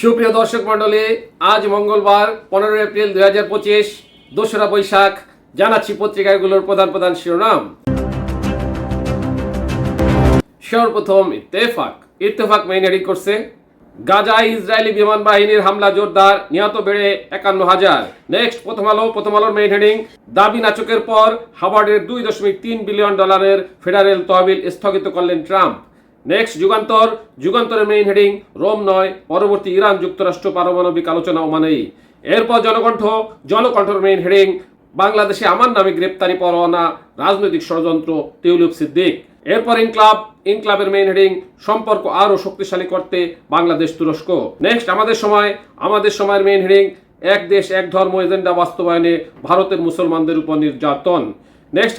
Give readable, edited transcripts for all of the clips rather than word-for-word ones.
সুপ্রিয় দর্শক মণ্ডলী, আজ মঙ্গলবার 15 এপ্রিল 2025, 2রা বৈশাখ। জানাচ্ছি পত্রিকাগুলোর প্রধান প্রধান শিরোনাম। সর্বপ্রথম ইত্তেফাক মেইন হেডিং করছে, গাজায় ইসরায়েলি বিমান বাহিনীর হামলা জোরদার, নিহত বেড়ে 51,000। নেক্সট প্রথম আলোর মেইন হেডিং, দাবি নাচকের পর হাওয়ার্ডের $2.3 বিলিয়ন ফেডারেল তহবিল স্থগিত করলেন ট্রাম্প। নেক্সট যুগান্তরের মেইন হেডিং, রোম নয়, পরবর্তী ইরান যুক্তরাষ্ট্র পারমাণবিক আলোচনা ওমানেই। এরপর জনকণ্ঠর মেইন হেডিং, বাংলাদেশে আমার নামে গ্রেপ্তারি পরোয়ানা, রাজনৈতিক ষড়যন্ত্র তিউলিপ সিদ্দিক। এরপর ইনক্লাবের মেইন হেডিং, সম্পর্ক আরো শক্তিশালী করতে বাংলাদেশ তুরস্ক। নেক্সট আমাদের সময়ের মেইন হেডিং, এক দেশ এক ধর্ম এজেন্ডা বাস্তবায়নে ভারতের মুসলমানদের উপর নির্যাতন। নেক্সট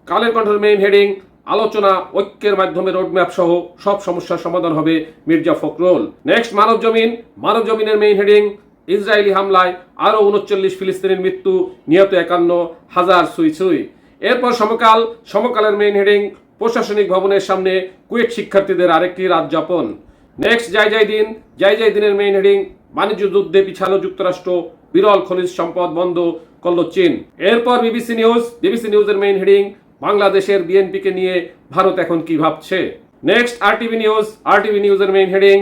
কালের কণ্ঠের মেইন হেডিং, আলোচনা ঐক্যের মাধ্যমে রোডম্যাপ সহ সব সমস্যার সমাধান হবে মির্জা ফখরুল। নেক্সট মানবজমিনের মেইন হেডিং, ইসরায়েলি হামলায় আরো 39 ফিলিস্তিনির মৃত্যু, নিহত 51,000 ছুঁই। এরপর সমকালের মেইন হেডিং, প্রশাসনিক ভবনের সামনে কুয়েট শিক্ষার্থীদের আরেকটি রাত যাপন। নেক্সট জয় দিনের মেইন হেডিং, বাণিজ্য যুদ্ধে পিছালো যুক্তরাষ্ট্র, বিরল খনিজ সম্পদ বন্ধ করল চীন। এরপর বিবিসি নিউজের মেইন হেডিং, বাংলাদেশের বিএনপিকে নিয়ে ভারত এখন কি ভাবছে। নেক্সট আরটিভি নিউজের মেইন হেডিং,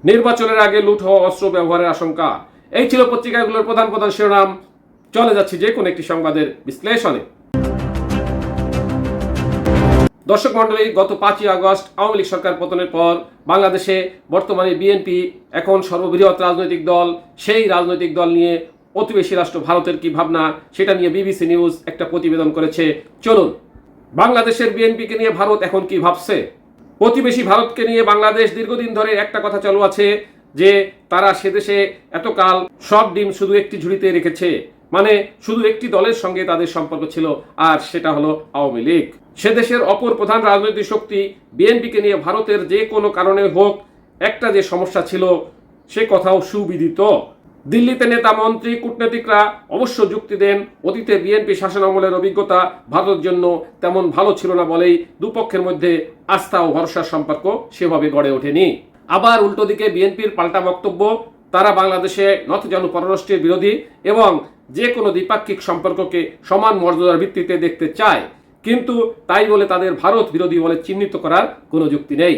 নির্বাচনের আগে লুট হওয়া অস্ত্র ব্যবহারের আশঙ্কা। এই ছিল পত্রিকাগুলোর প্রধান প্রধান শিরোনাম। চলে যাচ্ছি যে কোনো একটি সংবাদের বিশ্লেষণে। দর্শক মণ্ডলী, গত 5ই আগস্ট আওয়ামী লীগ সরকার পতনের পর বাংলাদেশে বর্তমানে বিএনপি এখন সর্ববৃহৎ রাজনৈতিক দল। সেই রাজনৈতিক দল নিয়ে প্রতিবেশী রাষ্ট্র ভারতের কি ভাবনা, সেটা নিয়ে বিবিসি নিউজ একটা প্রতিবেদন করেছে। চলুন, বাংলাদেশের বিএনপিকে নিয়ে ভারত এখন কি ভাবছে। প্রতিবেশী ভারতকে নিয়ে বাংলাদেশ দীর্ঘদিন ধরে একটা কথা চালু আছে যে তারা সেদেশে এতকাল সব ডিম শুধু একটি ঝুড়িতে রেখেছে, মানে শুধু একটি দলের সঙ্গে তাদের সম্পর্ক ছিল, আর সেটা হলো আওয়ামী লীগ। সেদেশের অপর প্রধান রাজনৈতিক শক্তি বিএনপিকে নিয়ে ভারতের যে কোনো কারণে হোক একটা যে সমস্যা ছিল সে কথাও সুবিদিত। দিল্লিতে নেতা মন্ত্রী কূটনীতিকরা অবশ্য যুক্তি দেন, অতীতে বিএনপি শাসন আমলের অভিজ্ঞতা ভারতের জন্য তেমন ভালো ছিল না বলেই দুপক্ষের মধ্যে আস্থা ও ভরসার সম্পর্ক সেভাবে গড়ে ওঠেনি। আবার উল্টো দিকে বিএনপির পাল্টা বক্তব্য, তারা বাংলাদেশে নতজানু পররাষ্ট্রের বিরোধী এবং যে কোনো দ্বিপাক্ষিক সম্পর্ককে সমান মর্যাদার ভিত্তিতে দেখতে চায়, কিন্তু তাই বলে তাদের ভারত বিরোধী বলে চিহ্নিত করার কোনো যুক্তি নেই।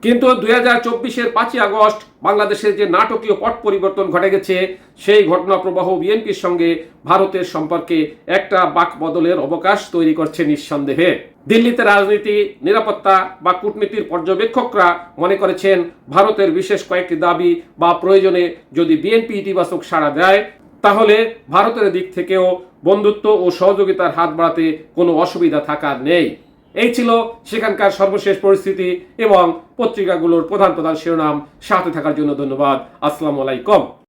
কিন্তু 2024-এর 5ই আগস্ট বাংলাদেশের যে নাটকীয় পট পরিবর্তন ঘটে গেছে, সেই ঘটনা প্রবাহ বিএনপির সঙ্গে ভারতের সম্পর্কে একটা বাক বদলের অবকাশ তৈরি করছে নিঃসন্দেহে। দিল্লিতে রাজনীতি, নিরাপত্তা বা কূটনীতির পর্যবেক্ষকরা মনে করেছেন ভারতের বিশেষ কয়েকটি দাবি বা প্রয়োজনে যদি বিএনপি ইতিবাচক সাড়া দেয়, তাহলে ভারতের দিক থেকেও বন্ধুত্ব ও সহযোগিতার হাত বাড়াতে কোনো অসুবিধা থাকার নেই। এই ছিল সেখানকার সর্বশেষ পরিস্থিতি এবং পত্রিকাগুলোর প্রধান প্রধান শিরোনাম। সাথে থাকার জন্য ধন্যবাদ। আসসালামু আলাইকুম।